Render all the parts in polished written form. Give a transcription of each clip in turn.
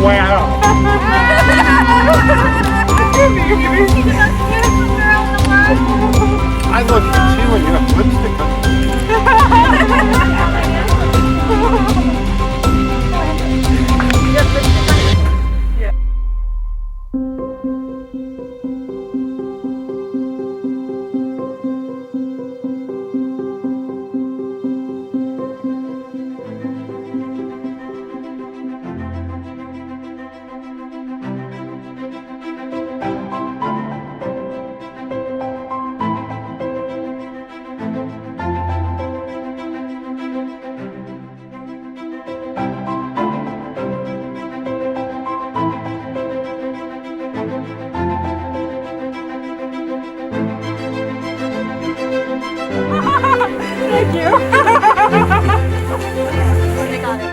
Wow. I love you too when you have lipstick on. Thank you. I got it.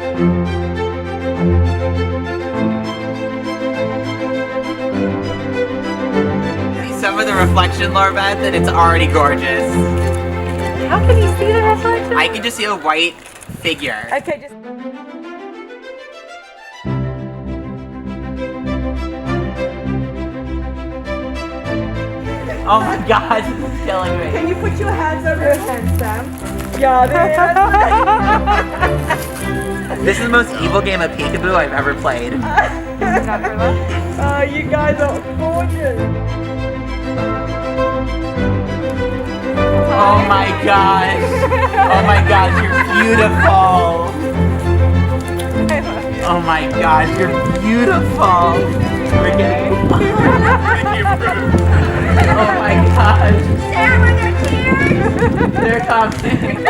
See some of the reflection, Laurabeth, and it's already gorgeous. How can you see the reflection? I can just see a white figure. Okay, just. Oh my god, this is killing me. Can you put your hands over your head, Sam? Yeah, This is the most evil game of peekaboo I've ever played. Oh, you guys are gorgeous. Oh my gosh. Oh my gosh, you're beautiful. Oh my gosh, you're beautiful. We're getting... Oh my gosh. Sam, are there tears? They're coming.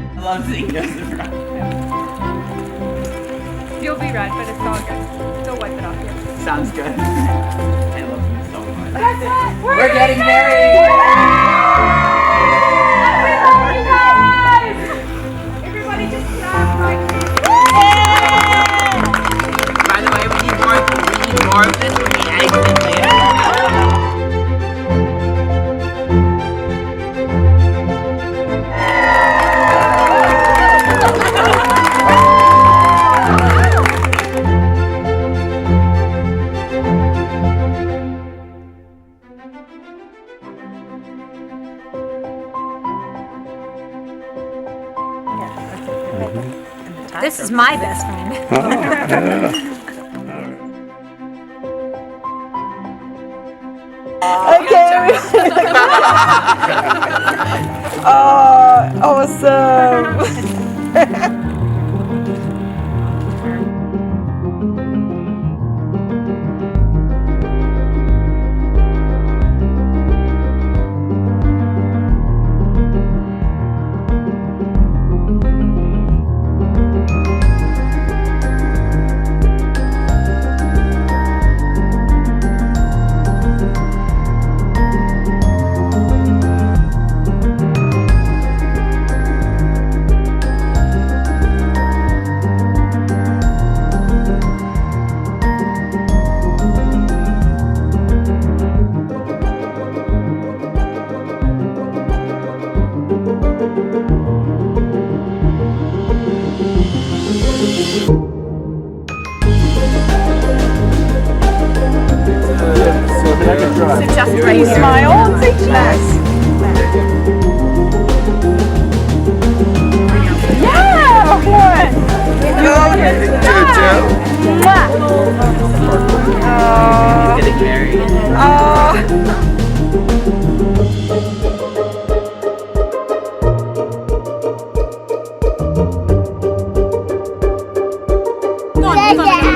I love seeing Joseph run. You'll be red, but it's all good. Don't wipe it off here. Sounds good. I love you so much. That's it! We're getting married! Everybody, guys! Everybody just clap like this. By the way, we need more of this when we exit later. This is my best friend. Okay. Oh, awesome. Suggest right here. Smile and say cheers. Yeah, one. Good job. He's getting married.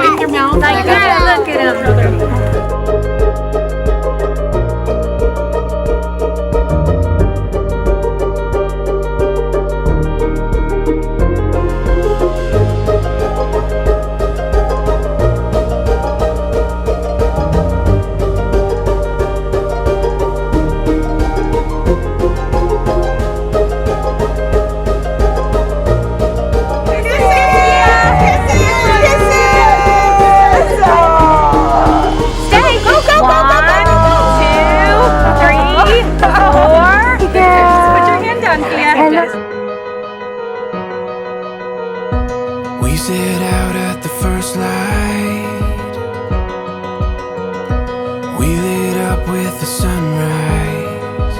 Wipe your mouth. Now you gotta look at him. We set out at the first light. We lit up with the sunrise.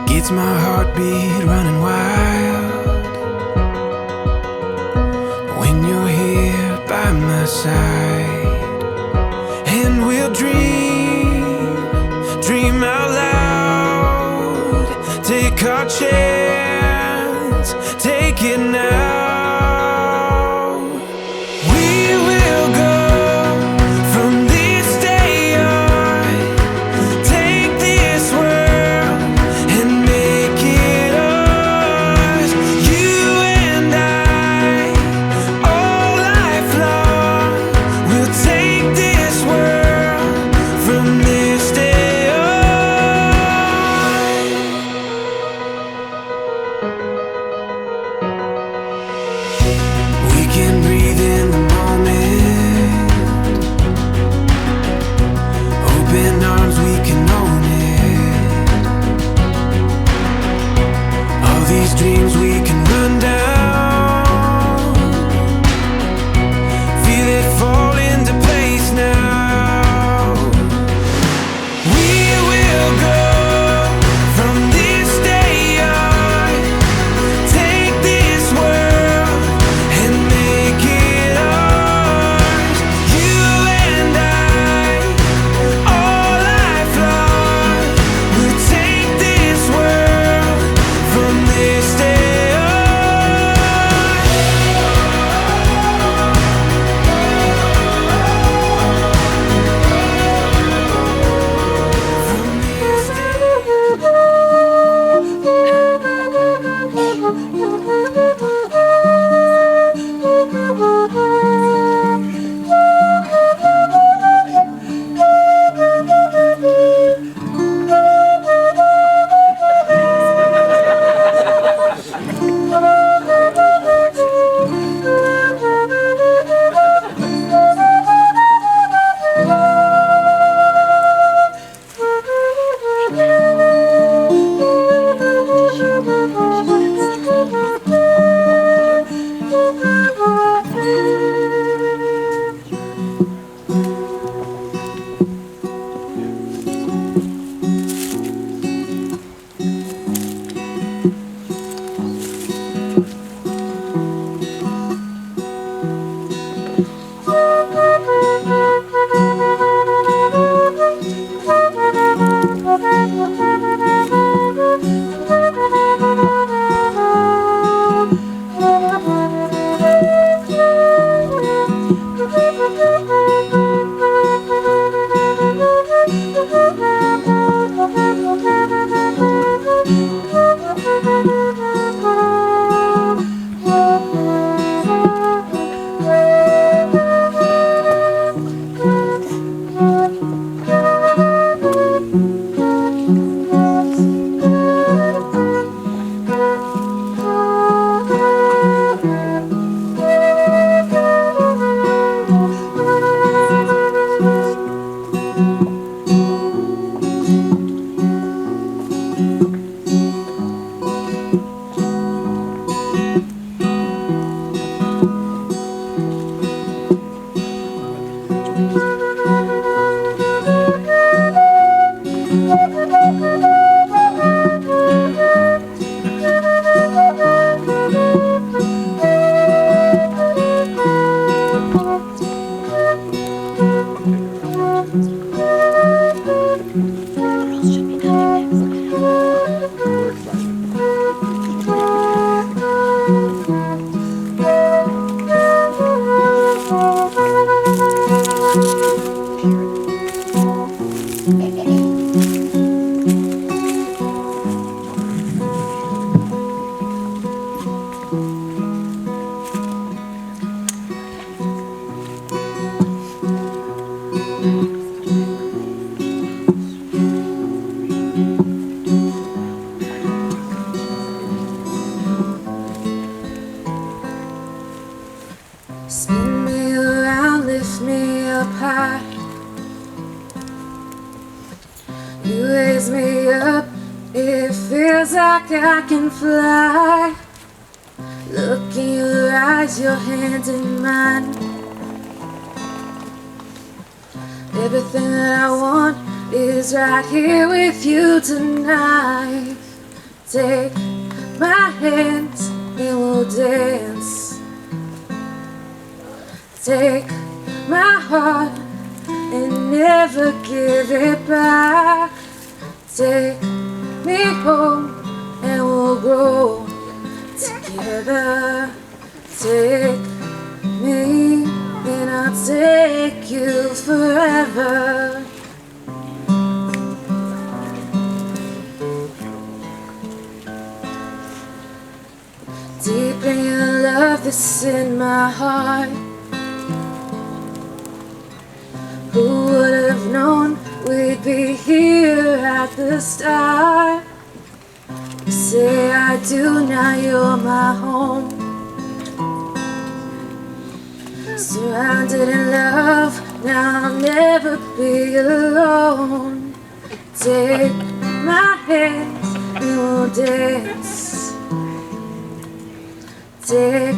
Gets my heartbeat running wild when you're here by my side. And we'll dream out loud. Take our chance, take it now. We will go from this day on. Take this world and make it ours. You and I, all life long. We'll take this world from this day on. raise me up. It feels like I can fly. Look in your eyes, your hand in mine. Everything that I want is right here with you tonight. Take my hands and we'll dance. Take my heart and never give it back. Take me home and we'll grow together. Take me and I'll take you forever. Deep in your love that's in my heart. Who would have known we'd be here at the start? You say I do, now you're my home. Surrounded in love, now I'll never be alone. Take my hands and we'll dance. Take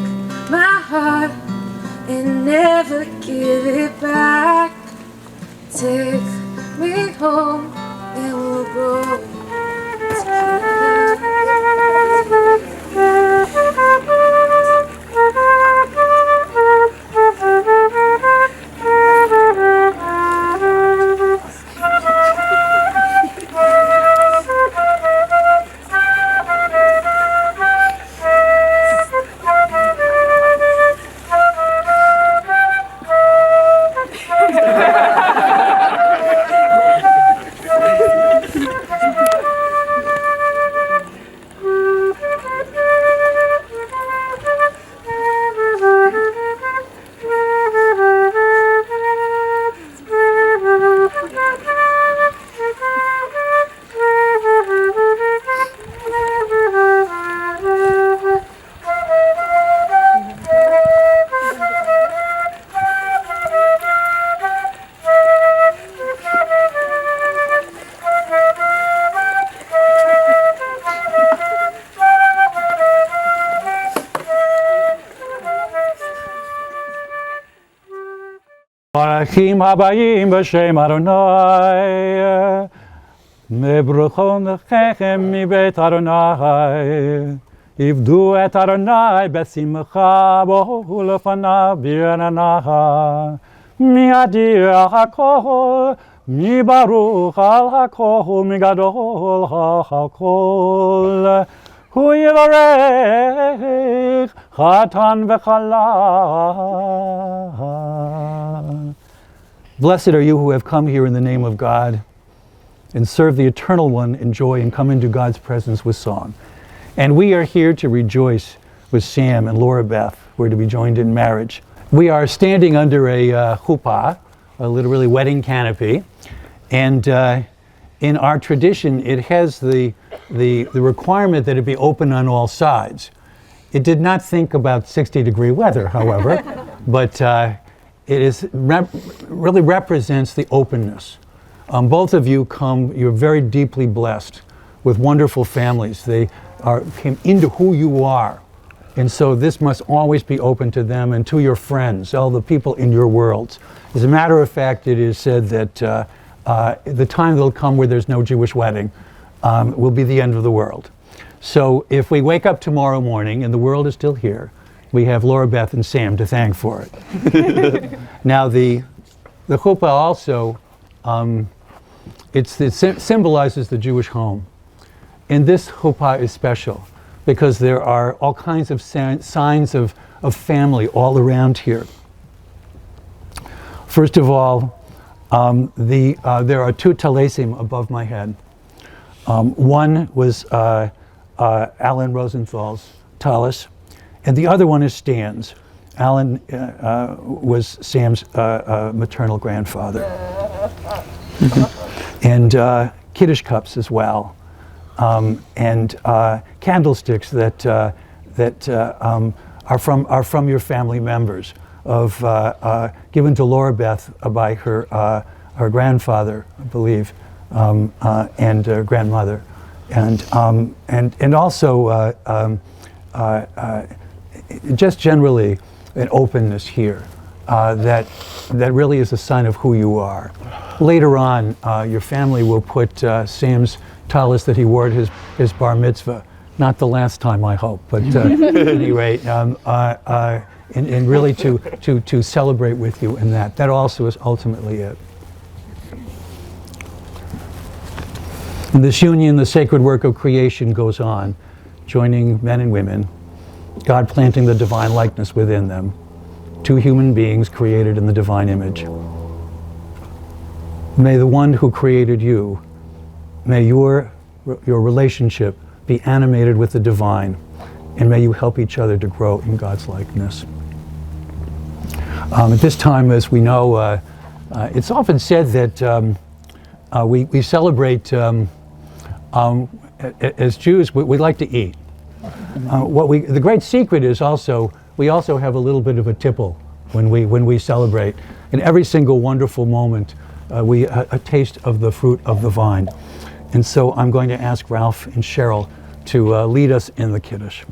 my heart and never give it back. Take me home and we'll grow together. ברוכים הבאים בשם אדוני, מברוכות לכם מבית אדוני, עבדו את אדוני בשמחה, בואו לפניו ברננה, מאדיר הכל, מברוך על הכל, מגדול על הכל. הוא יברך חתן וכלה. Blessed are you who have come here in the name of God and serve the Eternal One in joy and come into God's presence with song. And we are here to rejoice with Sam and Laurabeth, who are to be joined in marriage. We are standing under a chuppah, a literally wedding canopy, and in our tradition it has the requirement that it be open on all sides. It did not think about 60-degree weather, however, but it really represents the openness. Both of you you're very deeply blessed with wonderful families. They came into who you are. And so this must always be open to them and to your friends, all the people in your worlds. As a matter of fact, it is said that the time will come where there's no Jewish wedding will be the end of the world. So if we wake up tomorrow morning and the world is still here, we have Laurabeth and Sam to thank for it. Now the chuppah also, it symbolizes the Jewish home. And this chuppah is special because there are all kinds of signs of family all around here. First of all, there are two talesim above my head. One was Alan Rosenthal's talus, and the other one is Stan's. Alan was Sam's maternal grandfather. And Kiddush cups as well, and candlesticks that are from your family members, given to Laurabeth by her grandfather, I believe, and grandmother, and also just generally an openness here that really is a sign of who you are. Later on, your family will put Sam's talis that he wore at his bar mitzvah. Not the last time, I hope, but anyway, and really to celebrate with you in that. That also is ultimately it. In this union, the sacred work of creation goes on, joining men and women, God planting the divine likeness within them, two human beings created in the divine image. May the one who created you, may your relationship be animated with the divine, and may you help each other to grow in God's likeness. At this time, as we know, it's often said that we celebrate, as Jews, we like to eat. The great secret is also, we also have a little bit of a tipple when we celebrate. In every single wonderful moment, a taste of the fruit of the vine. And so I'm going to ask Ralph and Cheryl to lead us in the Kiddush.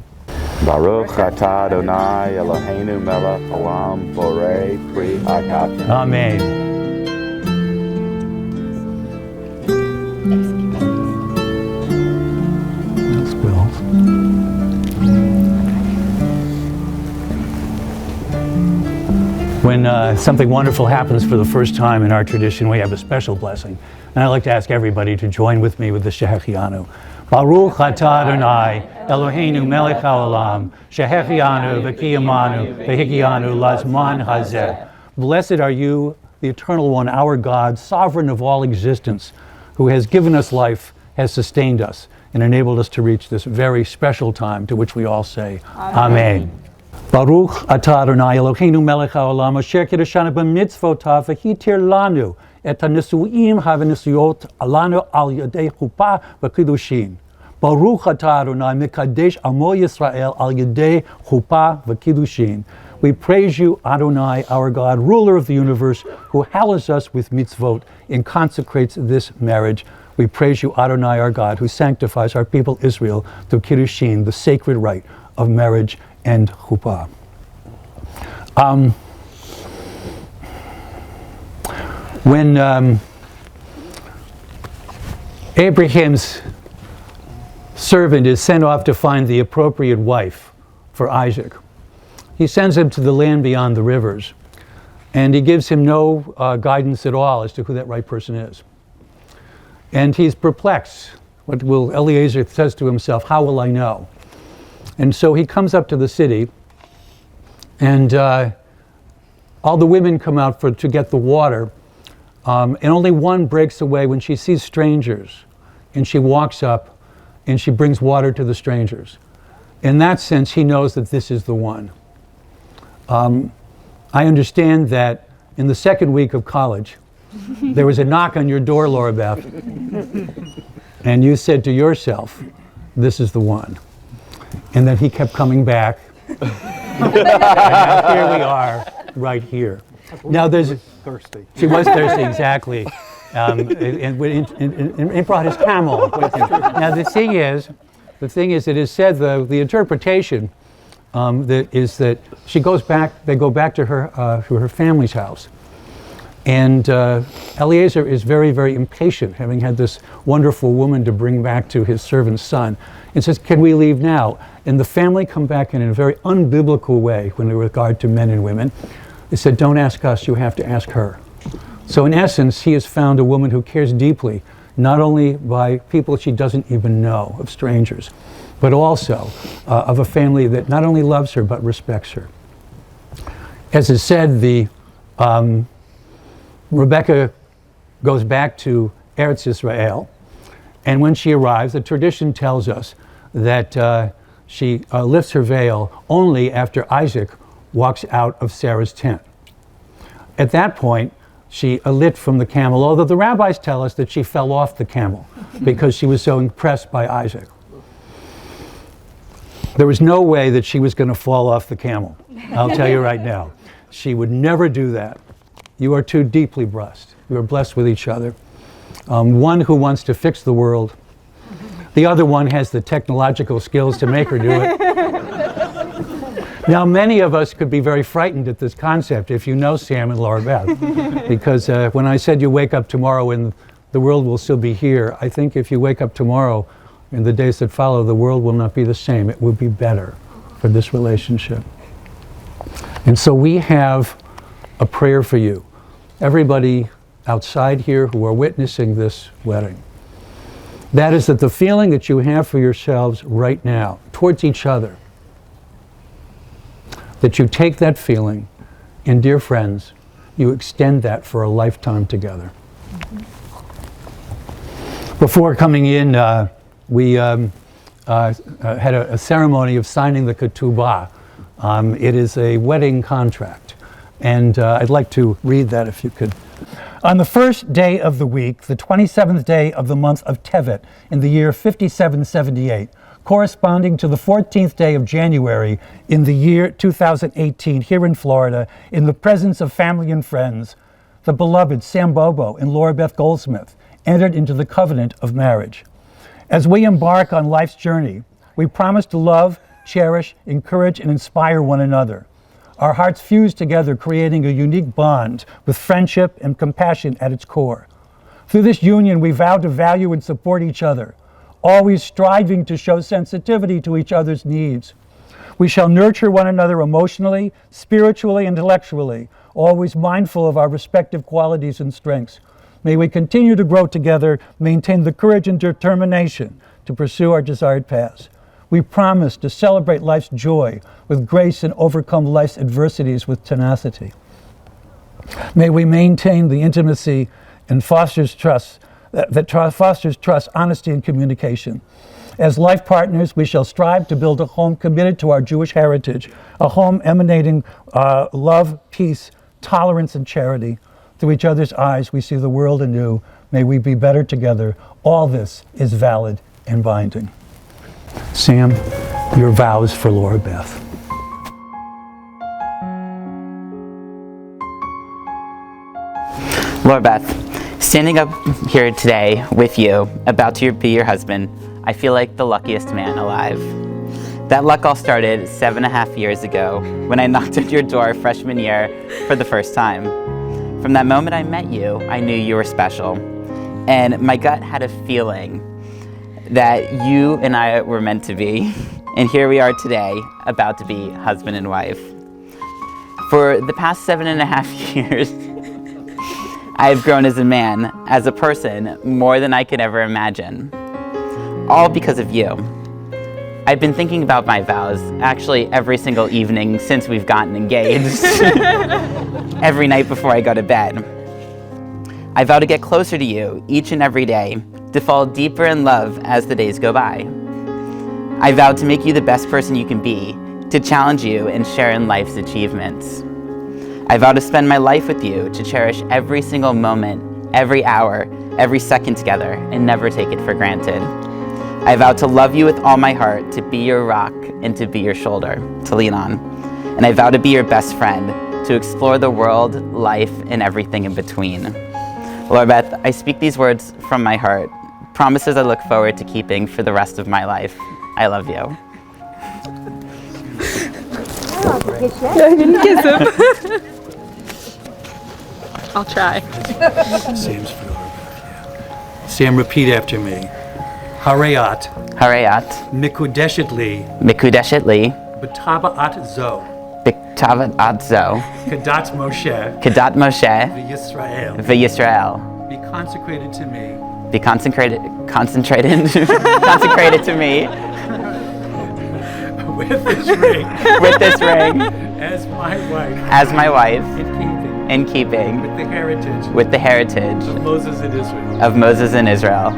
Baruch atah Adonai Eloheinu melech haolam borei pri hagafen. Amen. That's Will's. When something wonderful happens for the first time in our tradition, we have a special blessing. And I'd like to ask everybody to join with me with the Shehechianu. Baruch atah Adonai Eloheinu melech haolam shehechianu v'kiyamanu v'hikianu lazman hazeh. Blessed are you, the Eternal One, our God, sovereign of all existence, who has given us life, has sustained us, and enabled us to reach this very special time to which we all say, Amen. Baruch atah Adonai Eloheinu melech haolam asher kiddushanu b'mitzvotav v'hitir lanu et hanisuim havenisuot alanu al yedei Chuppah v'kiddushin. Baruch atah Adonai mekadesh amo Yisrael al yedei Chuppah v'kiddushin. We praise you, Adonai, our God, ruler of the universe, who hallows us with mitzvot and consecrates this marriage. We praise you, Adonai, our God, who sanctifies our people Israel through kiddushin, the sacred rite of marriage and chuppah. When Abraham's servant is sent off to find the appropriate wife for Isaac, he sends him to the land beyond the rivers, and he gives him no guidance at all as to who that right person is. And he's perplexed. Eliezer says to himself, how will I know? And so he comes up to the city, and all the women come out to get the water, and only one breaks away when she sees strangers, and she walks up and she brings water to the strangers. In that sense, he knows that this is the one. I understand that in the second week of college, there was a knock on your door, Laurabeth, and you said to yourself, this is the one. And then he kept coming back. And now here we are, right here. Now there's thirsty. She was thirsty, exactly. And brought his camel with him. Now the thing is, it is said, the interpretation that she goes back. They go back to her family's house, and Eliezer is very, very impatient, having had this wonderful woman to bring back to his servant's son, and says, "Can we leave now?" And the family come back in a very unbiblical way with regard to men and women. They said, "Don't ask us; you have to ask her." So in essence, he has found a woman who cares deeply, not only by people she doesn't even know, of strangers, but also of a family that not only loves her, but respects her. As is said, Rebecca goes back to Eretz Israel, and when she arrives, the tradition tells us that she lifts her veil only after Isaac walks out of Sarah's tent. At that point, she lit from the camel, although the rabbis tell us that she fell off the camel because she was so impressed by Isaac. There was no way that she was going to fall off the camel. I'll tell you right now. She would never do that. You are too deeply blessed. You are blessed with each other. One who wants to fix the world. The other one has the technological skills to make her do it. Now, many of us could be very frightened at this concept if you know Sam and Laurabeth, because when I said you wake up tomorrow and the world will still be here, I think if you wake up tomorrow in the days that follow, the world will not be the same. It will be better for this relationship. And so we have a prayer for you. Everybody outside here who are witnessing this wedding. That is that the feeling that you have for yourselves right now, towards each other, that you take that feeling, and dear friends, you extend that for a lifetime together. Before coming in, we had a ceremony of signing the Ketubah. It is a wedding contract, and I'd like to read that if you could. On the first day of the week, the 27th day of the month of Tevet, in the year 5778, corresponding to the 14th day of January in the year 2018 here in Florida, in the presence of family and friends, the beloved Sam Bobo and Laurabeth Goldsmith entered into the covenant of marriage. As we embark on life's journey, we promise to love, cherish, encourage, and inspire one another. Our hearts fuse together, creating a unique bond with friendship and compassion at its core. Through this union, we vow to value and support each other, always striving to show sensitivity to each other's needs. We shall nurture one another emotionally, spiritually, and intellectually, always mindful of our respective qualities and strengths. May we continue to grow together, maintain the courage and determination to pursue our desired paths. We promise to celebrate life's joy with grace and overcome life's adversities with tenacity. May we maintain the intimacy and fosters trust, fosters trust, honesty, and communication. As life partners, we shall strive to build a home committed to our Jewish heritage, a home emanating love, peace, tolerance, and charity. Through each other's eyes, we see the world anew. May we be better together. All this is valid and binding. Sam, your vows for Laurabeth. Laurabeth, standing up here today with you, about to be your husband, I feel like the luckiest man alive. That luck all started 7.5 years ago when I knocked on your door freshman year for the first time. From that moment I met you, I knew you were special. And my gut had a feeling that you and I were meant to be. And here we are today, about to be husband and wife. For the past 7.5 years, I have grown as a man, as a person, more than I could ever imagine. All because of you. I've been thinking about my vows, actually every single evening since we've gotten engaged. Every night before I go to bed. I vow to get closer to you each and every day, to fall deeper in love as the days go by. I vow to make you the best person you can be, to challenge you and share in life's achievements. I vow to spend my life with you, to cherish every single moment, every hour, every second together, and never take it for granted. I vow to love you with all my heart, to be your rock and to be your shoulder to lean on. And I vow to be your best friend, to explore the world, life, and everything in between. Laurabeth, I speak these words from my heart, promises I look forward to keeping for the rest of my life. I love you. I didn't kiss him. I'll try. Sam's for Laurabeth, yeah. Sam, repeat after me. Harayat. Harayat. Mikudeshet li. Mikudeshet li. B'taba'at zo. B'taba'at zo. Kadat Moshe. Kadat Moshe. V'Yisrael. V'Yisrael. Be consecrated to me. Be concentrated consecrated to me. With this ring. With this ring. As my wife. As my wife. In keeping. In keeping. With the heritage. With the heritage. Of Moses and Israel. Of Moses and Israel.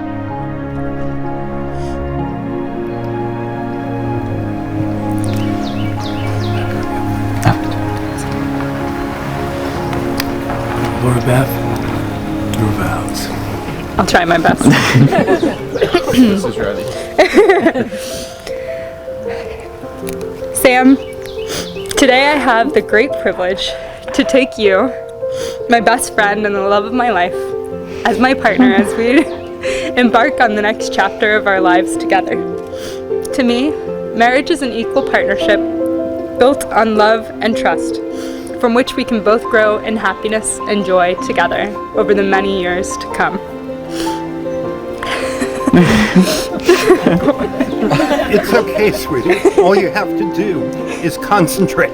Laurabeth, your vows. I'll try my best. This is ready. Sam, today I have the great privilege to take you, my best friend and the love of my life, as my partner as we embark on the next chapter of our lives together. To me, marriage is an equal partnership built on love and trust, from which we can both grow in happiness and joy together over the many years to come. It's okay, sweetie. All you have to do is concentrate.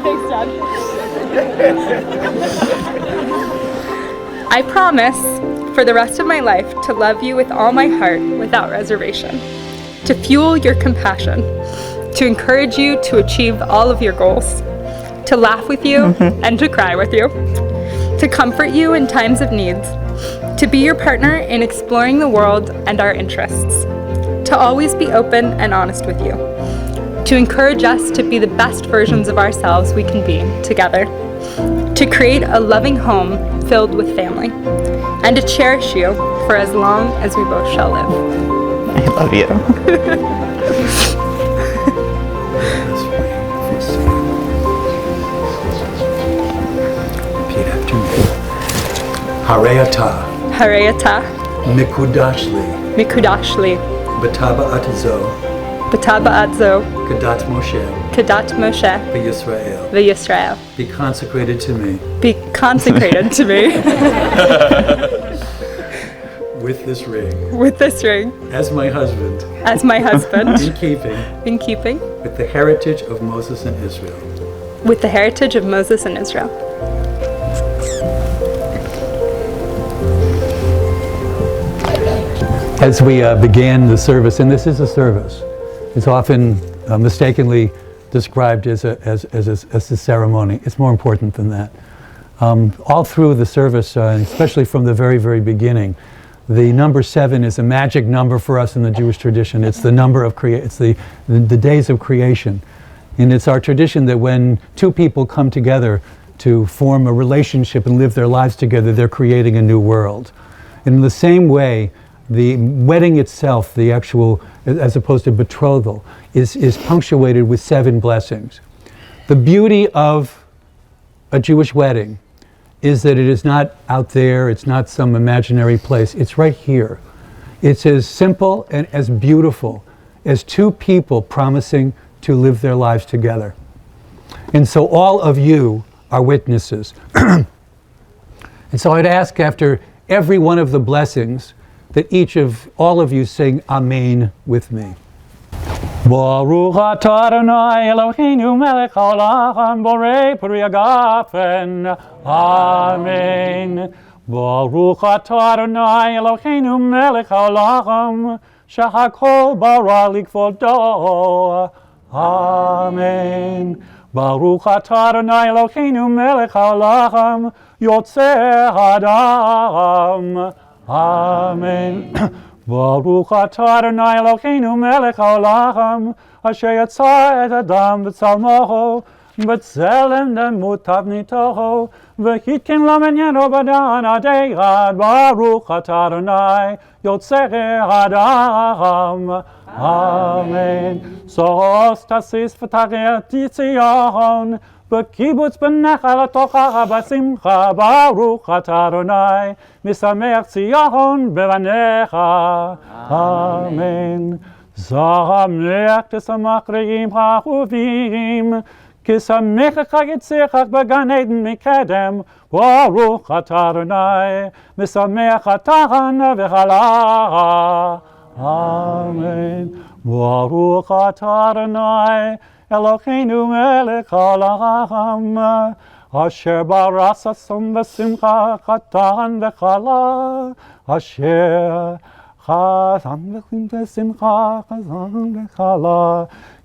Thanks, Dad. I promise for the rest of my life to love you with all my heart without reservation, to fuel your compassion, to encourage you to achieve all of your goals, to laugh with you and to cry with you, to comfort you in times of needs, to be your partner in exploring the world and our interests, to always be open and honest with you, to encourage us to be the best versions of ourselves we can be together, to create a loving home filled with family, and to cherish you for as long as we both shall live. I love you. Repeat after me. Hareata, Hareata, Mikudashli, Mikudashli, Bataba Atazo, Bataba Adzo, Kadat Moshe, Kadat Moshe, Yisrael. V'Yisrael. Be consecrated to me Be consecrated to me with this ring with this ring as my husband, as my husband, in keeping with the heritage of Moses and Israel. with the heritage of Moses and Israel. As we began the service, and this is a service, it's often mistakenly described as a ceremony. It's more important than that. All through the service, especially from the very, very beginning, the number 7 is a magic number for us in the Jewish tradition. It's the number of it's the days of creation. And it's our tradition that when two people come together to form a relationship and live their lives together, they're creating a new world. And in the same way, the wedding itself, the actual, as opposed to betrothal, is punctuated with 7 blessings. The beauty of a Jewish wedding is that it is not out there, it's not some imaginary place, it's right here. It's as simple and as beautiful as two people promising to live their lives together. And so all of you are witnesses. And so I'd ask after every one of the blessings that all of you sing Amen with me. Baruch atah Adonai Eloheinu melech haolam borei peri hagafen. Amen. Baruch atah Adonai Eloheinu melech haolam shehakol bara likvodo. Amen. Baruch atah Adonai Eloheinu melech haolam yotzei hadam. Amen. Baruch atah Adonai Eloheinu melech haolam asher yatsa et adam b'tzalmo b'tzelem demut tavnito v'hitken lamenyeno badan adeiad. Baruch atah Adonai yotzei hadam. Amen. Sos tasis v'tageh tzion b'kibutz b'nechal atocha b'simcha. Baruch atah Adonai misamech Tzion b'vanecha. Amen. Zamech t'samach re'im ha'chuvim kisamecha yitzchak b'gan Eden mikedem. Baruch atah Adonai misamech atan v'chala. Amen. Baruch atah Adonai Eloheinu melech haolam asher barasa som v'simcha chatan v'chala asher chatan v'simcha chatan v'chala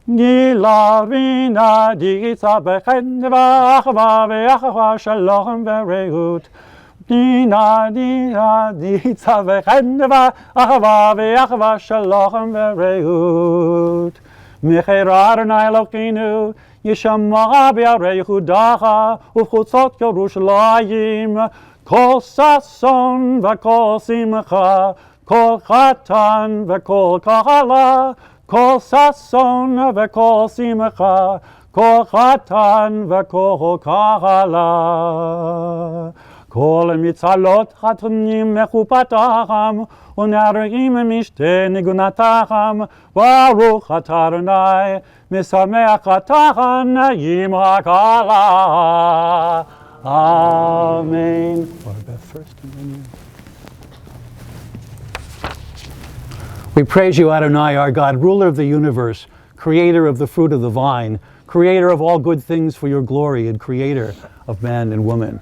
gila vina digitza b'chendva achava v'achava shalom v'reut Dina digitza b'chendva achava v'achava shalom v'reut Mechera Adonai Elokeinu Yishama b'arei Yehudacha u'chutzot Yerushalayim kol sason v'kol simcha kol chatan v'kol kahala kol sason v'kol simcha kol chatan v'kol kahala כל המצלות חתונים מחופתם, ונערים משתה ניגונתם, ברוך אתה אדוני, משמח אתה נעים הכלה. Amen. Laurabeth first and then you. We praise you, Adonai, our God, ruler of the universe, creator of the fruit of the vine, creator of all good things for your glory, and creator of man and woman.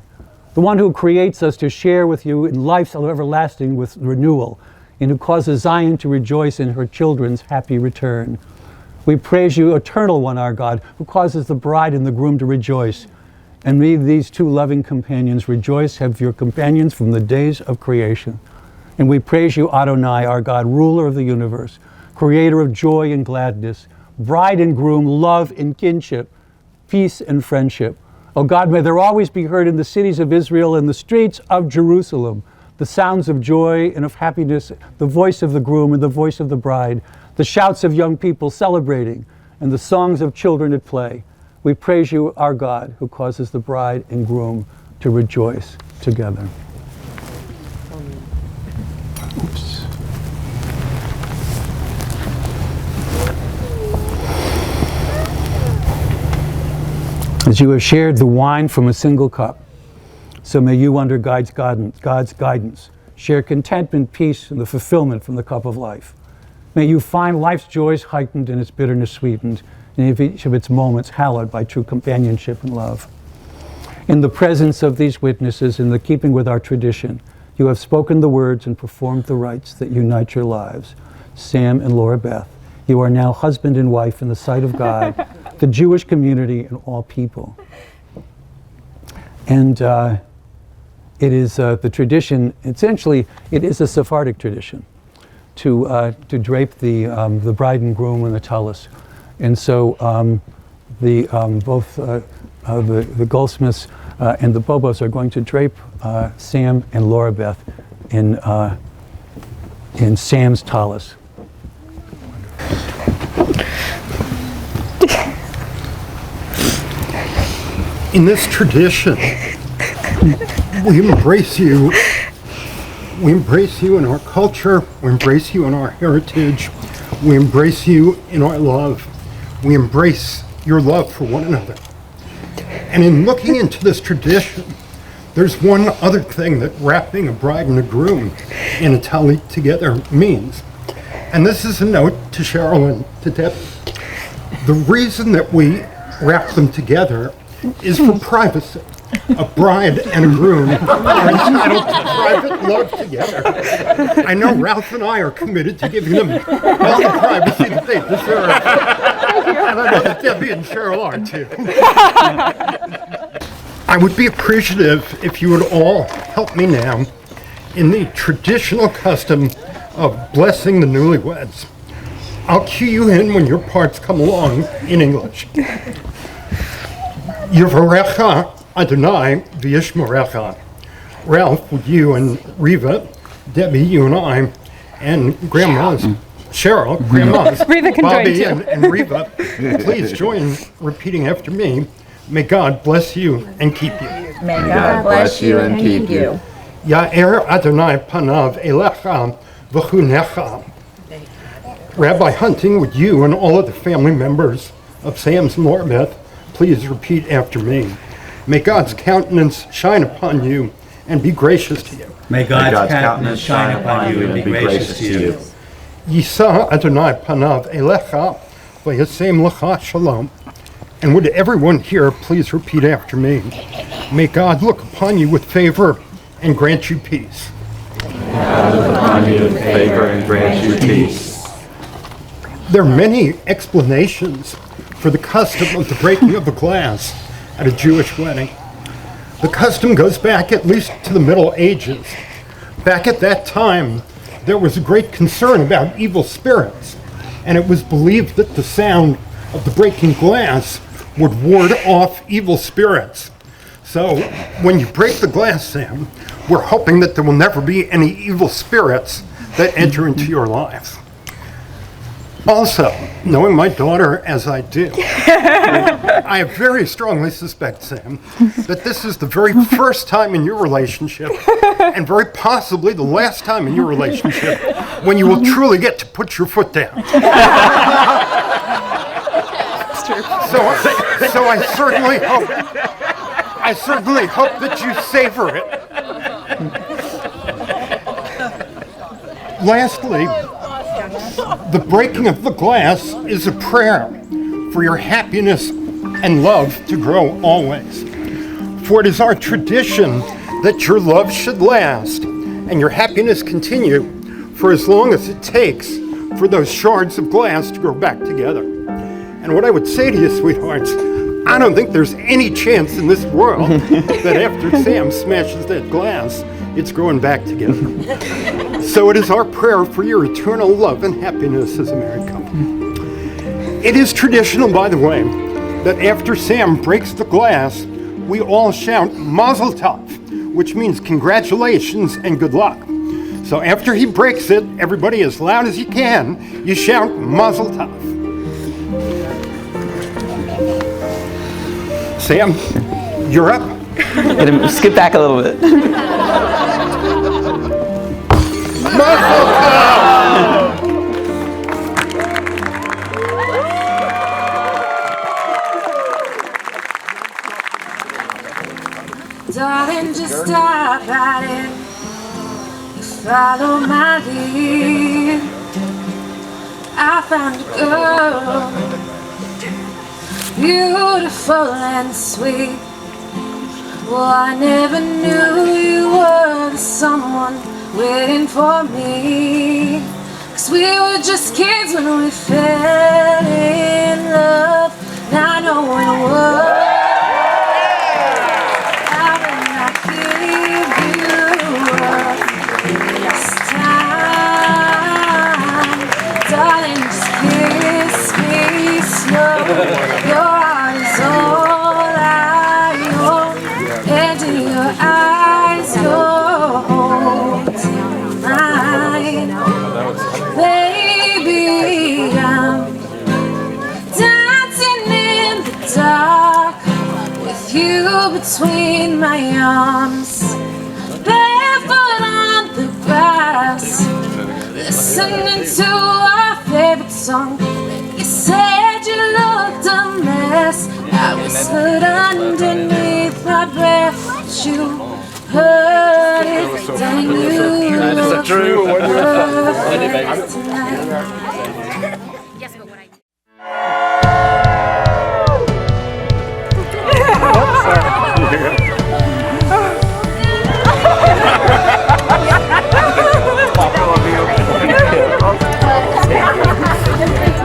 The one who creates us to share with you in life's everlasting with renewal, and who causes Zion to rejoice in her children's happy return. We praise you, eternal one, our God, who causes the bride and the groom to rejoice. And may these two loving companions rejoice, have your companions from the days of creation. And we praise you, Adonai, our God, ruler of the universe, creator of joy and gladness, bride and groom, love and kinship, peace and friendship. O God, may there always be heard in the cities of Israel and the streets of Jerusalem the sounds of joy and of happiness, the voice of the groom and the voice of the bride, the shouts of young people celebrating, and the songs of children at play. We praise you, our God, who causes the bride and groom to rejoice together. Oops. As you have shared the wine from a single cup, so may you, under God's guidance, share contentment, peace, and the fulfillment from the cup of life. May you find life's joys heightened and its bitterness sweetened, and each of its moments hallowed by true companionship and love. In the presence of these witnesses, in the keeping with our tradition, you have spoken the words and performed the rites that unite your lives. Sam and Laurabeth, you are now husband and wife in the sight of God, the Jewish community, and all people. And it is the tradition, essentially, it is a Sephardic tradition to drape the bride and groom in the tallis. And so both the goldsmiths and the bobos are going to drape Sam and Laurabeth in Sam's tallis. In this tradition, we embrace you. We embrace you in our culture. We embrace you in our heritage. We embrace you in our love. We embrace your love for one another. And in looking into this tradition, there's one other thing that wrapping a bride and a groom in a tallit together means. And this is a note to Cheryl and to Debbie. The reason that we wrap them together is for privacy. A bride and a groom are entitled to private love together. I know Ralph and I are committed to giving them all the privacy that they deserve. And I know that Debbie and Cheryl are too. I would be appreciative if you would all help me now in the traditional custom of blessing the newlyweds. I'll cue you in when your parts come along in English. Yevarecha Adonai v'yishmerecha. Ralph, would you and Riva, Debbie, you and I, and Grandma's, Cheryl, Grandma's, Riva can Bobby, join too. and Riva, please join repeating after me. May God bless you and keep you. May God bless you and keep you. Ya'er Adonai panav elecha v'chunecha. Rabbi Hunting, would you and all of the family members of Sam's and Laurabeth please repeat after me. May God's countenance shine upon you and be gracious to you. May God's countenance shine upon you and be gracious to you. Yisa Adonai panav elecha v'yasem lecha shalom. And would everyone here please repeat after me. May God look upon you with favor and grant you peace. May God look upon you with favor and grant you peace. There are many explanations for the custom of the breaking of the glass at a Jewish wedding. The custom goes back at least to the Middle Ages. Back at that time, there was a great concern about evil spirits, and it was believed that the sound of the breaking glass would ward off evil spirits. So when you break the glass, Sam, we're hoping that there will never be any evil spirits that enter into your life. Also, knowing my daughter as I do, I very strongly suspect, Sam, that this is the very first time in your relationship, and very possibly the last time in your relationship, when you will truly get to put your foot down. So I certainly hope that you savor it. Lastly, the breaking of the glass is a prayer for your happiness and love to grow always. For it is our tradition that your love should last and your happiness continue for as long as it takes for those shards of glass to grow back together. And what I would say to you, sweethearts, I don't think there's any chance in this world that after Sam smashes that glass, it's growing back together. So it is our prayer for your eternal love and happiness as a married couple. It is traditional, by the way, that after Sam breaks the glass, we all shout Mazel Tov, which means congratulations and good luck. So after he breaks it, everybody as loud as you can, you shout Mazel Tov. Sam, you're up. I'm gonna skip back a little bit. Mazel Tov! Darling, just stop at it. Follow my lead. I found a girl, beautiful and sweet. Well, I never knew you were the someone waiting for me. 'Cause we were just kids when we fell in love. Not knowing what I will not give you up this time. Darling, just kiss me slow. Your heart is all I own, and in your eyes you're holding mine. Baby, I'm dancing in the dark with you between my arms, barefoot on the grass, listening to our favorite song. You said you looked a mess. I whispered underneath my breath, but you heard it. Then you looked perfect tonight.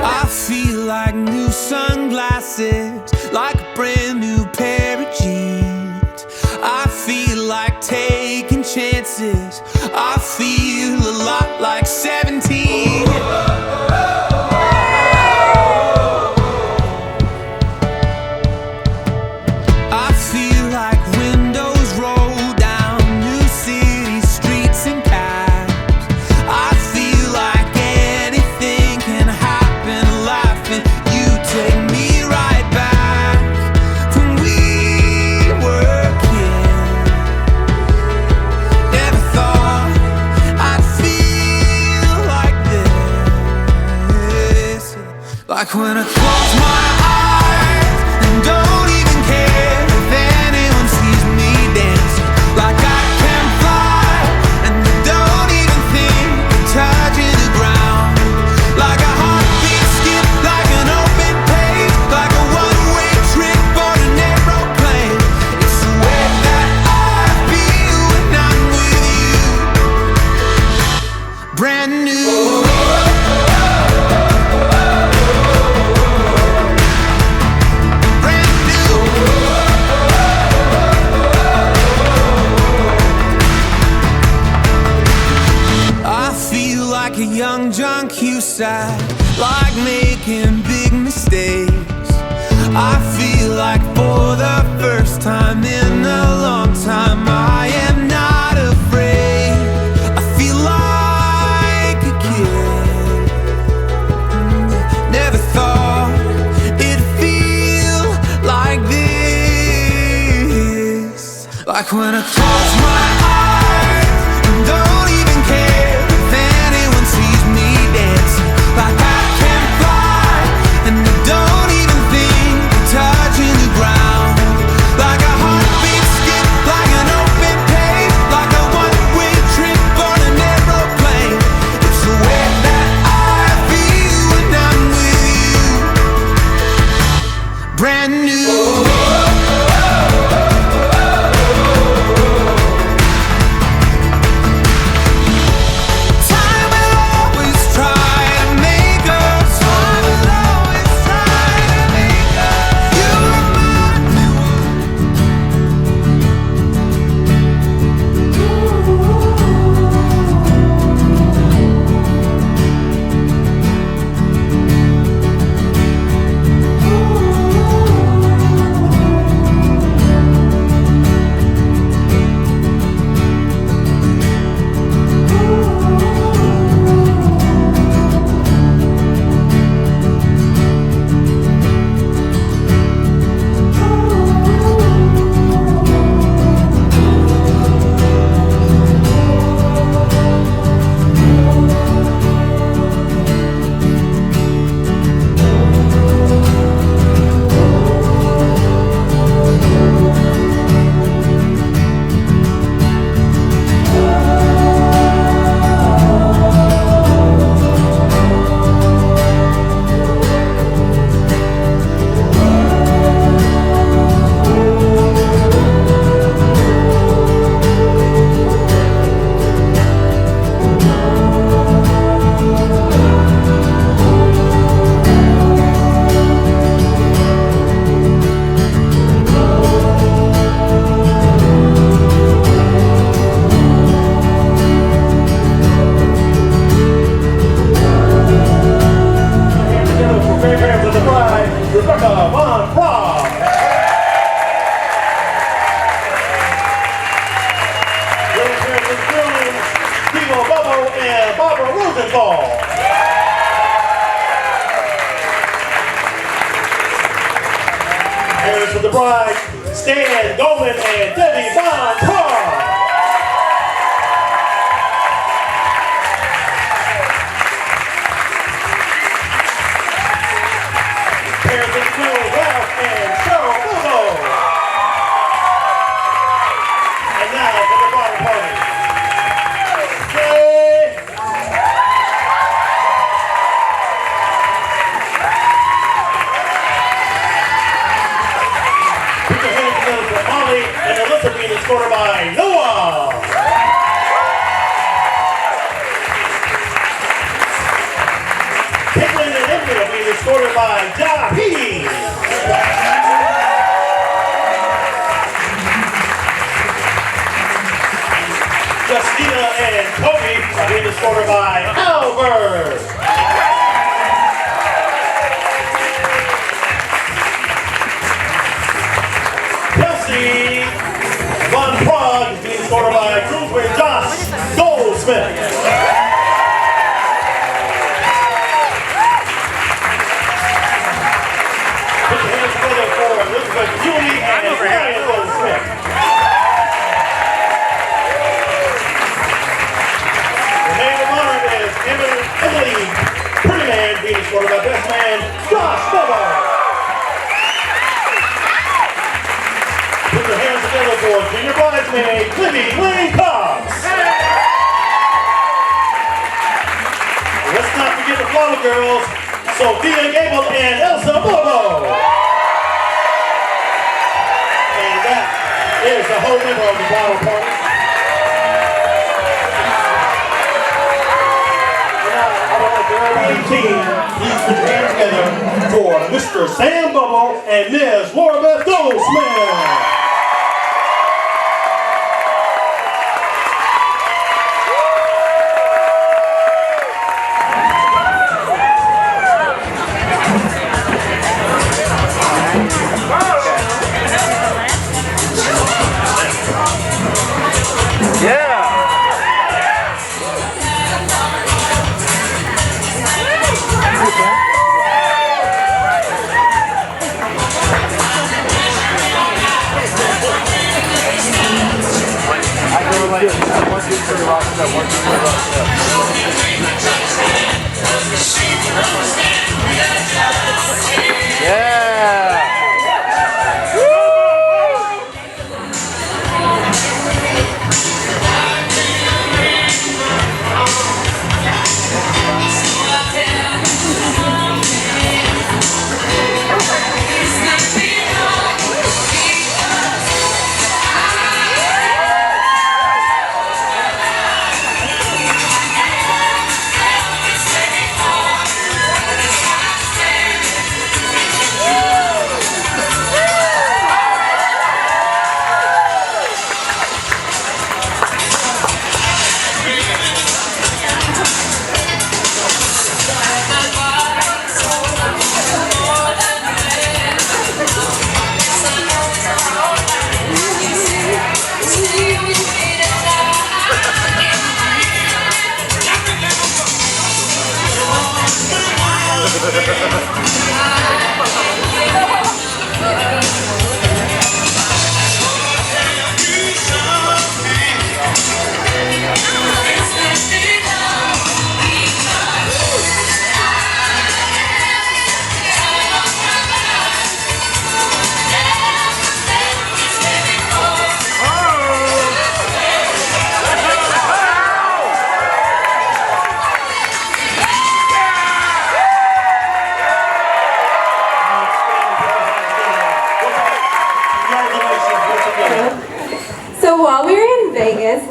I feel like new sunglasses, like a brand new pair of jeans. I feel like taking chances. I feel a lot like 17. I feel like windows roll down new city streets and cabs. I feel like anything can happen, laughing. You take me right back when we were kids. Never thought I'd feel like this. Like when I close my eyes and don't even care if anyone sees me dancing. Like I can fly and I don't even think of touching the ground. Like a heartbeat skip, like an open page, like a one-way trip on an aeroplane. It's the way that I feel when I'm with you. Brand new. Brand new. I feel like a young John Cusack, like making big mistakes. I feel like for the first time in a long time, I am not afraid. I feel like a kid. Like when I close my eyes and don't even care if anyone sees me dancing. Like I can fly and I don't even think of touching the ground. Like a heartbeat skip, like an open page, like a one-way trip on an aeroplane. It's the way that I feel when I'm with you. Brand new. Parents of the bride, Stan Goldman and Debbie Von Carr. Parents of the groom, Ralph and Cheryl Bobo. And now for the bridal party. Yay! Put your hands together for Molly and Alyssa being escorted by Noah. Caitlin and Emily are being escorted by Jahi. Justina and Toby are being escorted by Albert. Kelsey Von Prague is being escorted by groomsman Josh Goldsmith. Put your hands together for Elizabeth Julie and Ryan Goldsmith. The maid of honor is Emory Italy, pretty man being escorted by best man Josh Bobo. Put your hands together for junior bridesmaid Libby Lane Cox. Let's not forget the flower girls, Sophia Gable and Elsa Bobo. And that is the whole member of the bridal party. And now I would like the team, please put your hands together for Mr. Sam Bobo and Ms. Laurabeth Sam.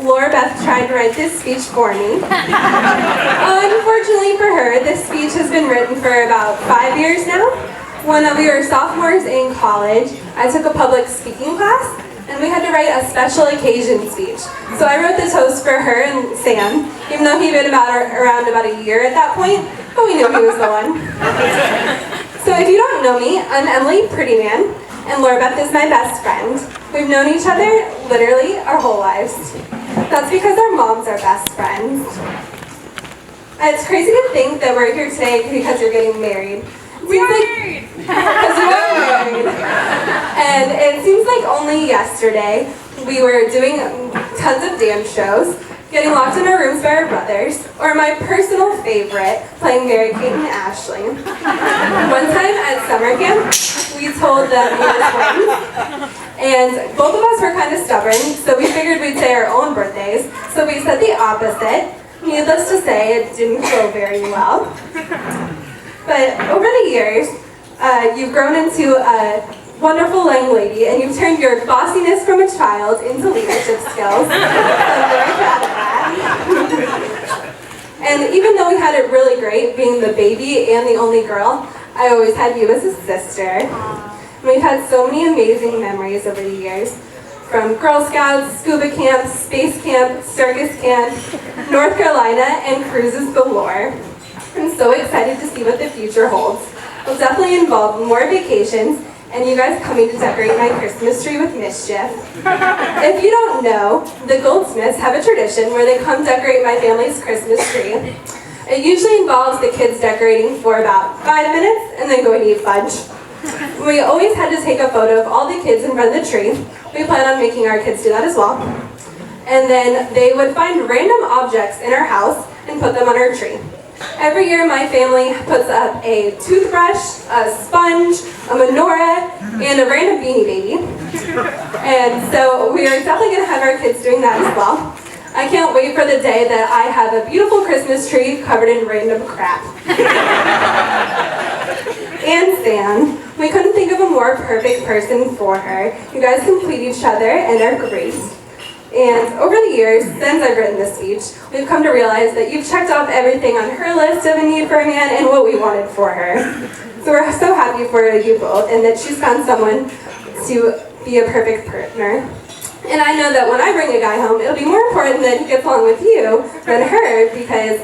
Laurabeth tried to write this speech for me. Unfortunately for her, this speech has been written for about 5 years now. When we were sophomores in college, I took a public speaking class, and we had to write a special occasion speech. So I wrote the toast for her and Sam, even though he'd been around about a year at that point, but we knew he was the one. So if you don't know me, I'm Emily Prettyman, and Laurabeth is my best friend. We've known each other literally our whole lives. That's because our moms are best friends. It's crazy to think that we're here today because you're getting married. We are married! Because you are married. And it seems like only yesterday we were doing tons of dance shows, getting locked in our rooms by our brothers, or my personal favorite, playing Mary Kate and Ashley. One time at summer camp, we told them we were twins, and both of us were kind of stubborn, so we figured we'd say our own birthdays, so we said the opposite. Needless to say, it didn't go very well. But over the years, you've grown into a wonderful young lady, and you've turned your bossiness from a child into leadership skills. I'm very proud of that. And even though we had it really great being the baby and the only girl, I always had you as a sister. And we've had so many amazing memories over the years, from Girl Scouts, scuba camp, space camp, circus camp, North Carolina, and cruises galore. I'm so excited to see what the future holds. It'll definitely involve more vacations, and you guys coming to decorate my Christmas tree with mischief. If you don't know, the Goldsmiths have a tradition where they come decorate my family's Christmas tree. It usually involves the kids decorating for about 5 minutes and then going to eat fudge. We always had to take a photo of all the kids in front of the tree. We plan on making our kids do that as well. And then they would find random objects in our house and put them on our tree. Every year my family puts up a toothbrush, a sponge, a menorah, and a random Beanie Baby. And so we are definitely going to have our kids doing that as well. I can't wait for the day that I have a beautiful Christmas tree covered in random crap. And Sam, we couldn't think of a more perfect person for her. You guys complete each other and are great. And over the years, since I've written this speech, we've come to realize that you've checked off everything on her list of a need for a man and what we wanted for her. So we're so happy for you both and that she's found someone to be a perfect partner. And I know that when I bring a guy home, it'll be more important that he gets along with you than her, because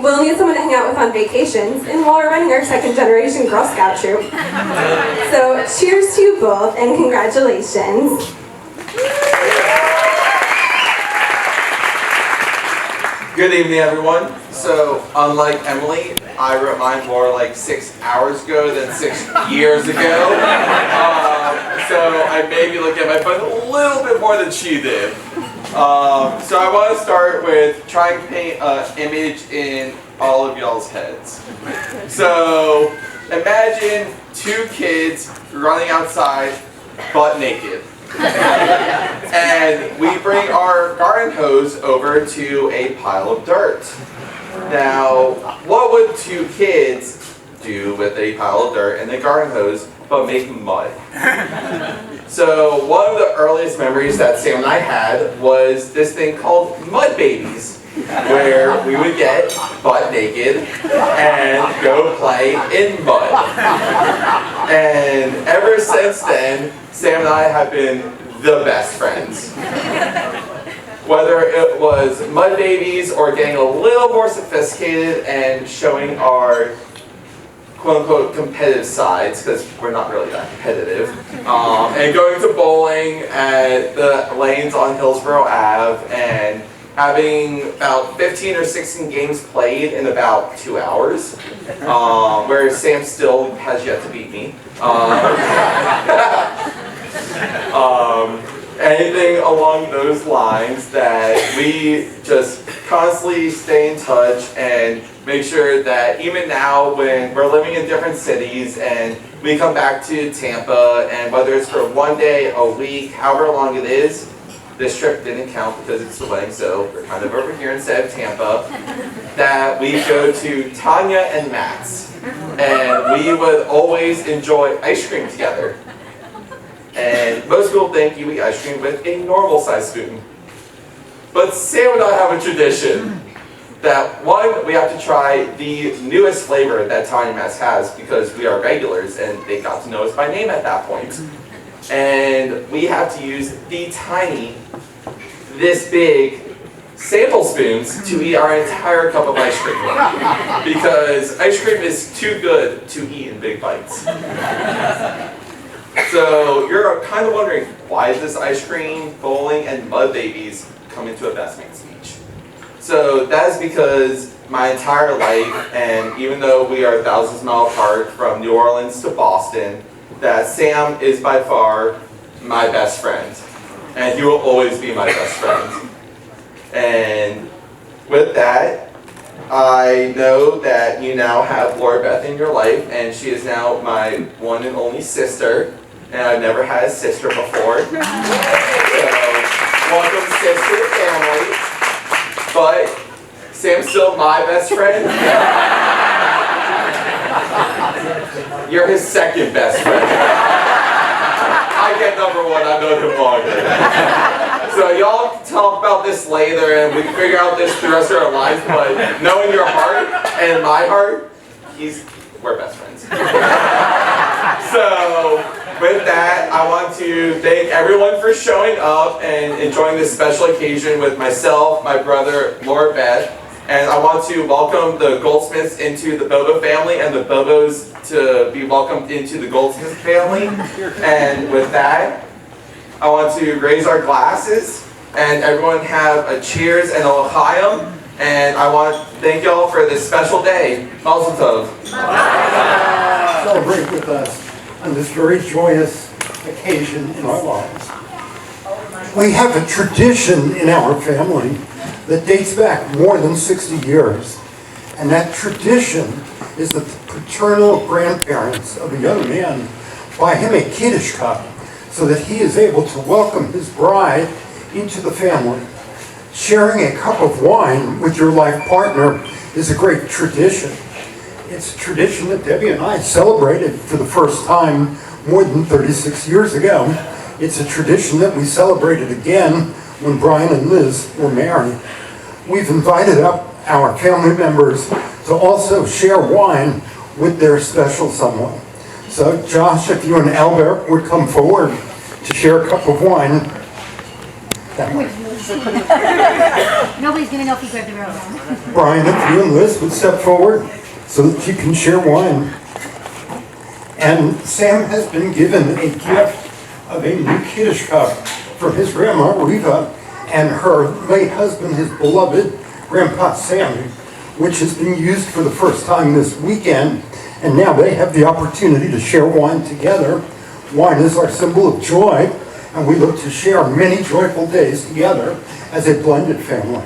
we'll need someone to hang out with on vacations, and while we're running our second-generation Girl Scout troop. So cheers to you both, and congratulations. Good evening, everyone. So, unlike Emily, I wrote mine more like 6 hours ago than 6 years ago. So I may be looking at my phone a little bit more than she did. So I want to start with trying to paint an image in all of y'all's heads. So imagine two kids running outside butt naked. And we bring our garden hose over to a pile of dirt. Now, what would two kids do with a pile of dirt and a garden hose but make mud? So one of the earliest memories that Sam and I had was this thing called mud babies, where we would get butt naked and go play in mud. And ever since then, Sam and I have been the best friends. Whether it was mud babies or getting a little more sophisticated and showing our quote-unquote competitive sides, because we're not really that competitive, and going to bowling at the lanes on Hillsborough Ave and having about 15 or 16 games played in about 2 hours, where Sam still has yet to beat me. Anything along those lines, that we just constantly stay in touch and make sure that even now when we're living in different cities and we come back to Tampa, and whether it's for 1 day, a week, however long it is, this trip didn't count because it's the wedding, so we're kind of over here instead of Tampa, that we go to Tanya and Matt's, and we would always enjoy ice cream together. And most people think you eat ice cream with a normal size spoon. But Sam and I have a tradition that, one, we have to try the newest flavor that Tanya Matt's has because we are regulars and they got to know us by name at that point. And we have to use the tiny, this big sample spoons to eat our entire cup of ice cream. Because ice cream is too good to eat in big bites. So you're kind of wondering, why is this ice cream, bowling, and mud babies come into a best man speech? So that is because my entire life, and even though we are thousands of miles apart from New Orleans to Boston, that Sam is by far my best friend. And he will always be my best friend. And with that, I know that you now have Laurabeth in your life, and she is now my one and only sister. And I've never had a sister before. So, welcome sister to the family. But Sam's still my best friend. You're his second best friend. I get number one, I've known him longer. So y'all can talk about this later and we can figure out this through the rest of our lives, but knowing your heart and my heart, we're best friends. So, with that, I want to thank everyone for showing up and enjoying this special occasion with myself, my brother, Laurabeth, and I want to welcome the Goldsmiths into the Bobo family and the Bobos to be welcomed into the Goldsmith family. And with that, I want to raise our glasses and everyone have a cheers and a l'chaim. And I want to thank y'all for this special day. Mazel tov. Celebrate with us on this very joyous occasion in our lives. We have a tradition in our family that dates back more than 60 years. And that tradition is that the paternal grandparents of a young man buy him a Kiddush cup so that he is able to welcome his bride into the family. Sharing a cup of wine with your life partner is a great tradition. It's a tradition that Debbie and I celebrated for the first time more than 36 years ago. It's a tradition that we celebrated again when Brian and Liz were married. We've invited up our family members to also share wine with their special someone. So Josh, if you and Albert would come forward to share a cup of wine. Nobody's going to know if you grabbed the road. Brian, if you and Liz would step forward so that you can share wine. And Sam has been given a gift of a new Kiddush cup from his grandma, Reva, and her late husband, his beloved Grandpa Sam, which has been used for the first time this weekend. And now they have the opportunity to share wine together. Wine is our symbol of joy. and we look to share many joyful days together as a blended family.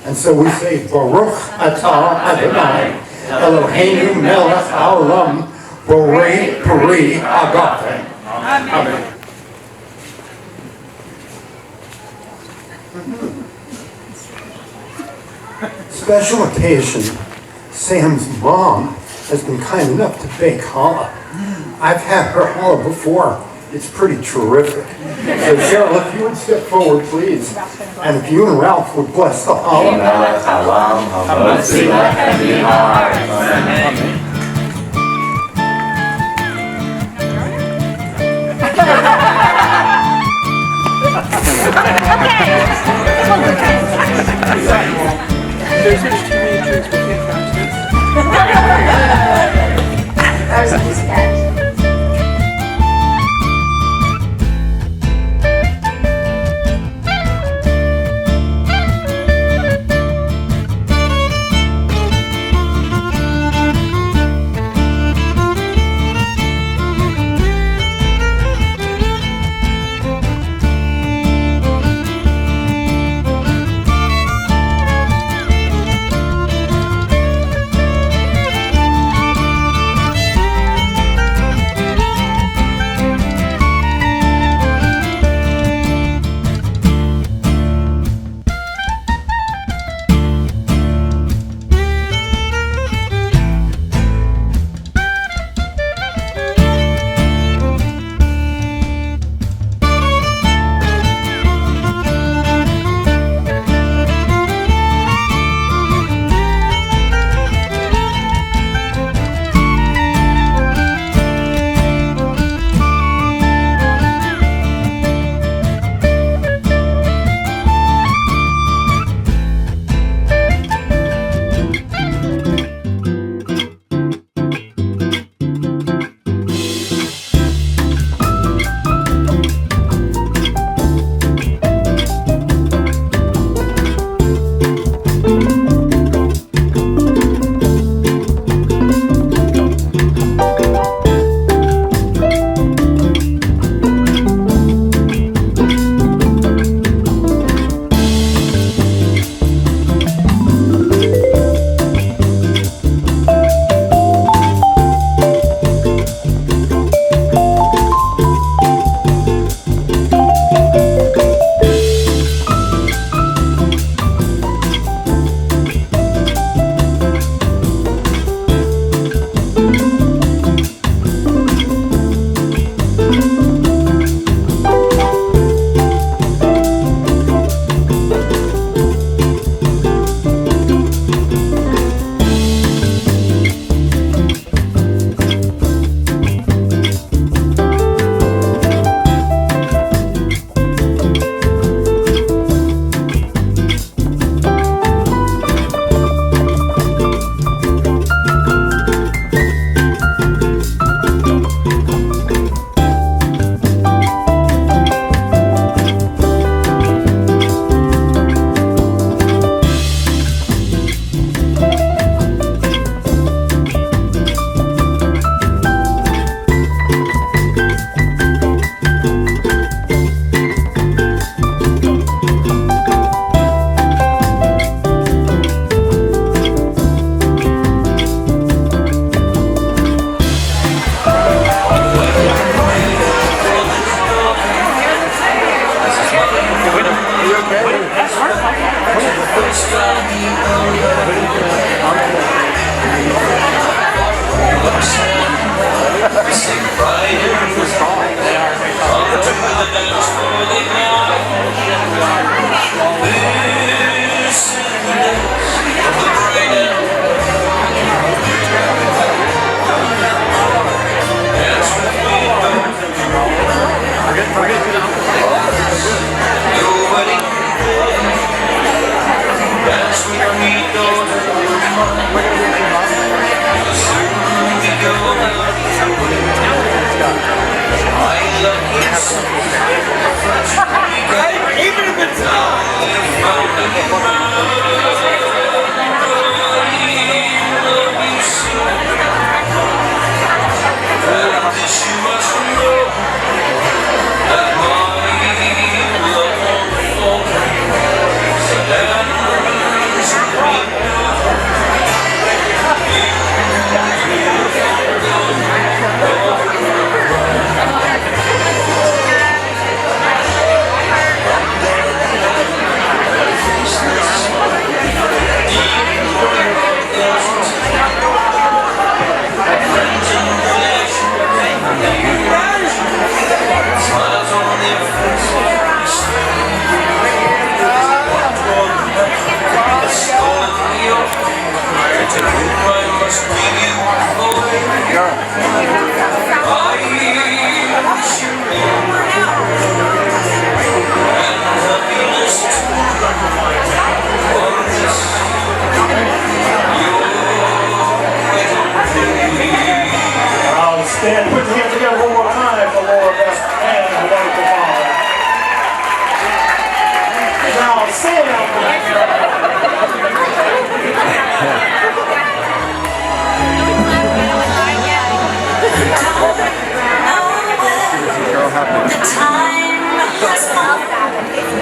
And so we say, Baruch atah Adonai, Eloheinu melech haolam, borei peri agape. Amen. Special occasion, Sam's mom has been kind enough to bake challah. I've had her challah before. It's pretty terrific. So Cheryl, if you would step forward, please. And if you and Ralph would bless the challah. There's too many drinks, we can't catch this.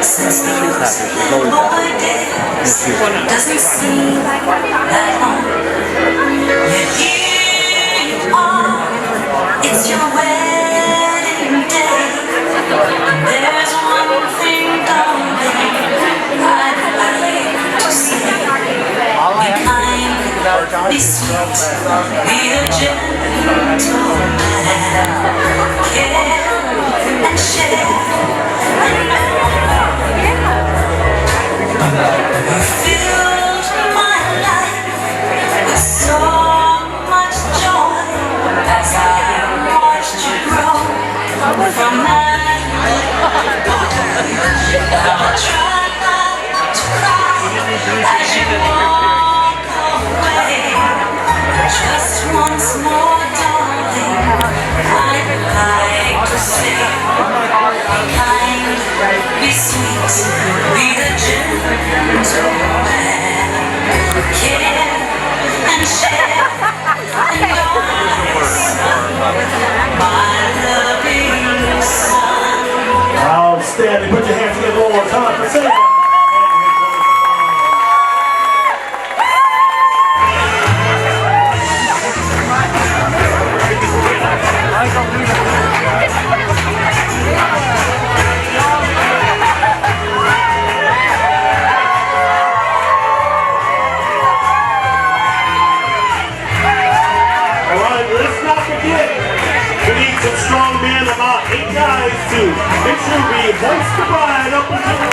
Since the first little boy did, doesn't seem like that long. Yet here you are, it's your wedding day. There's one thing, darling, I'd like to say. Be kind, be sweet, be a gentleman. Care and share. You filled my life with so much joy as I watched you grow from that little boy. Now I try not to cry as you walk away. Just once more, darling, I'd like to say, be kind, be sweet, be the gentleman, care and share, and my loving son. Outstanding. Put your hands together one more time for Sam. Some strong men, about 8 guys to make sure we hoist the bride up into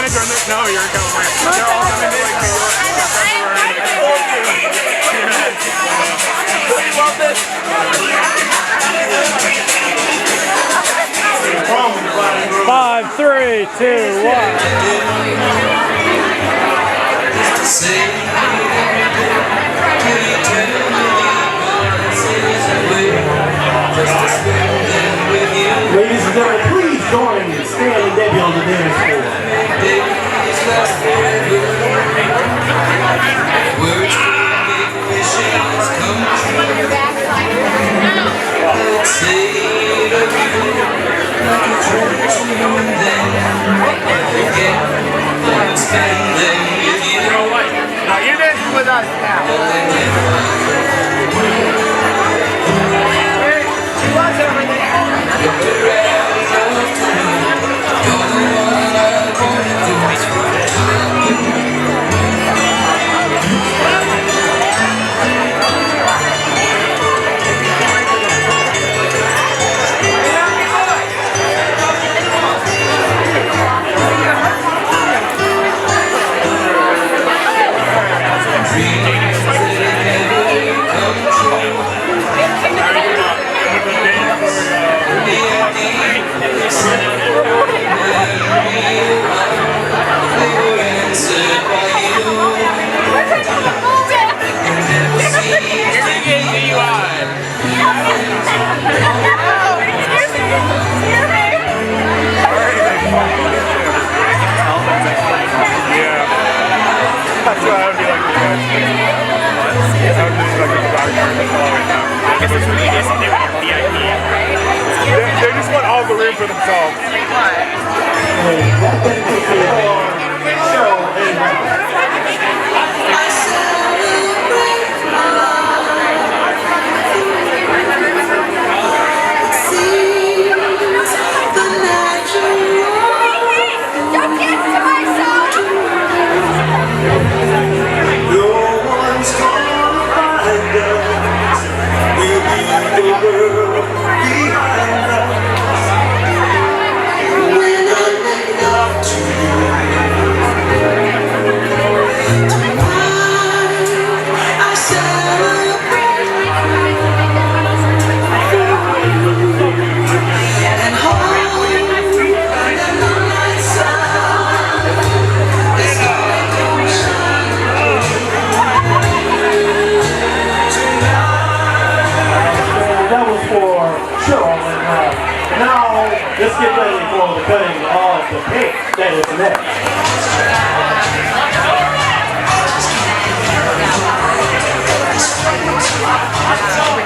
gonna join this? No, you're going. They're all coming to like love this. 5, 3, 2, 1. Ladies and gentlemen, please join Stan and Debbie on the dance floor. Now you're dancing with us now. She was over there. They just want all the room for themselves. Let's get ready for the cutting of the cake that is next.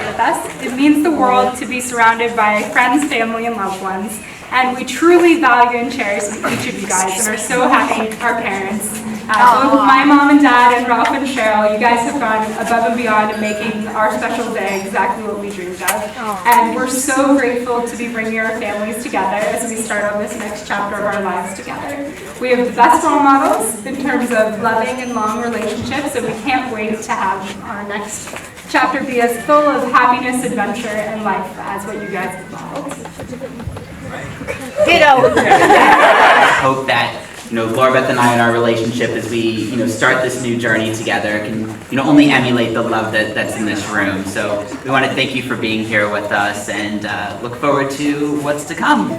With us, it means the world to be surrounded by friends, family, and loved ones. And we truly value and cherish each of you guys and are so happy our parents. Both my mom and dad and Ralph and Cheryl, you guys have gone above and beyond in making our special day exactly what we dreamed of. And we're so grateful to be bringing our families together as we start on this next chapter of our lives together. We have the best role models in terms of loving and long relationships, and we can't wait to have our next chapter be as full of happiness, adventure, and life as what you guys have modeled. Ditto! Hope that Laurabeth and I in our relationship as we, start this new journey together can, only emulate the love that's in this room. So we want to thank you for being here with us and look forward to what's to come.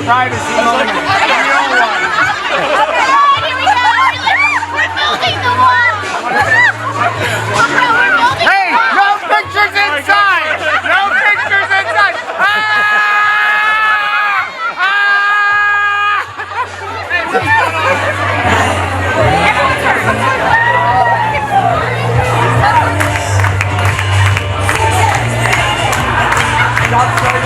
privacy moment. Your own one. Hey, no pictures inside! No pictures inside! Hey, what's going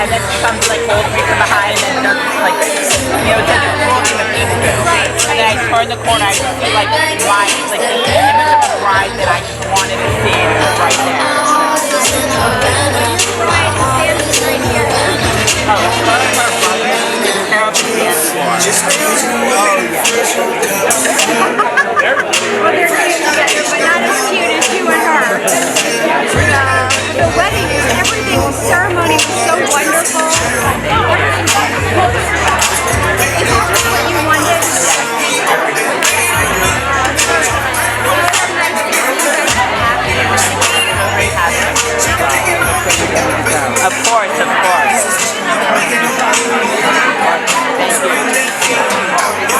and then she comes like holds me from behind and does like, you know, it's like a cool thing of people. And then I turn the corner, I just see like bride, like the image of a bride that I just wanted to see right there. Well, they're cute together, but not as cute as you and her. The wedding, everything, the ceremony was so wonderful. Is this just what you wanted? Of course, of course. Thank you.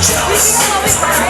Jealous.